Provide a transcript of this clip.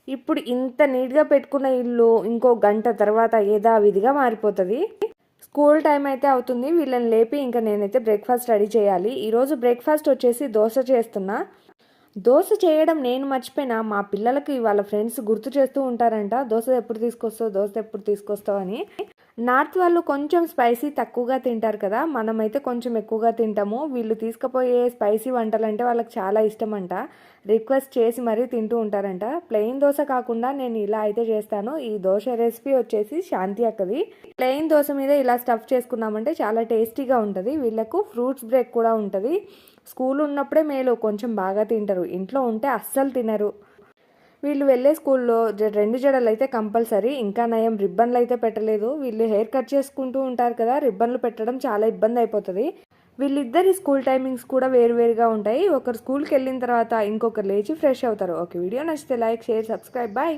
ఇప్పుడు ఇంత నీట్గా పెట్టుకున్న ఇల్లు ఇంకో గంట తర్వాత యథావిధిగా మారిపోతుంది. స్కూల్ టైం అయితే అవుతుంది. వీళ్ళని లేపి ఇంకా నేనైతే బ్రేక్ఫాస్ట్ రెడీ చేయాలి. ఈరోజు బ్రేక్ఫాస్ట్ వచ్చేసి దోశ చేస్తున్నా. దోశ చేయడం నేను మర్చిపోయినా, మా పిల్లలకి వాళ్ళ ఫ్రెండ్స్ గుర్తు చేస్తూ ఉంటారంట, దోశ ఎప్పుడు తీసుకొస్తావు, దోశ ఎప్పుడు తీసుకొస్తావు అని. నార్త్ వాళ్ళు కొంచెం స్పైసీ తక్కువగా తింటారు కదా, మనమైతే కొంచెం ఎక్కువగా తింటాము. వీళ్ళు తీసుకుపోయే స్పైసీ వంటలు అంటే వాళ్ళకి చాలా ఇష్టం అంట. రిక్వెస్ట్ చేసి మరీ తింటూ ఉంటారంట. ప్లెయిన్ దోశ కాకుండా నేను ఇలా అయితే చేస్తాను. ఈ దోశ రెసిపీ వచ్చేసి శాంతి అక్కది. ప్లెయిన్ దోశ మీద ఇలా స్టఫ్ చేసుకున్నామంటే చాలా టేస్టీగా ఉంటుంది. వీళ్ళకు ఫ్రూట్స్ బ్రేక్ కూడా ఉంటుంది. స్కూల్ ఉన్నప్పుడే మేలు, కొంచెం బాగా తింటారు. ఇంట్లో ఉంటే అస్సలు తినరు. వీళ్ళు వెళ్ళే స్కూల్లో 2 జడలు అయితే కంపల్సరీ. ఇంకా నయం రిబ్బన్లు అయితే పెట్టలేదు. వీళ్ళు హెయిర్ కట్ చేసుకుంటూ ఉంటారు కదా, రిబ్బన్లు పెట్టడం చాలా ఇబ్బంది అయిపోతుంది. వీళ్ళిద్దరి స్కూల్ టైమింగ్స్ కూడా వేరువేరుగా ఉంటాయి. ఒకరు స్కూల్కి వెళ్ళిన తర్వాత ఇంకొకరు లేచి ఫ్రెష్ అవుతారు. ఓకే, వీడియో నచ్చితే లైక్, షేర్, సబ్స్క్రైబ్. బాయ్.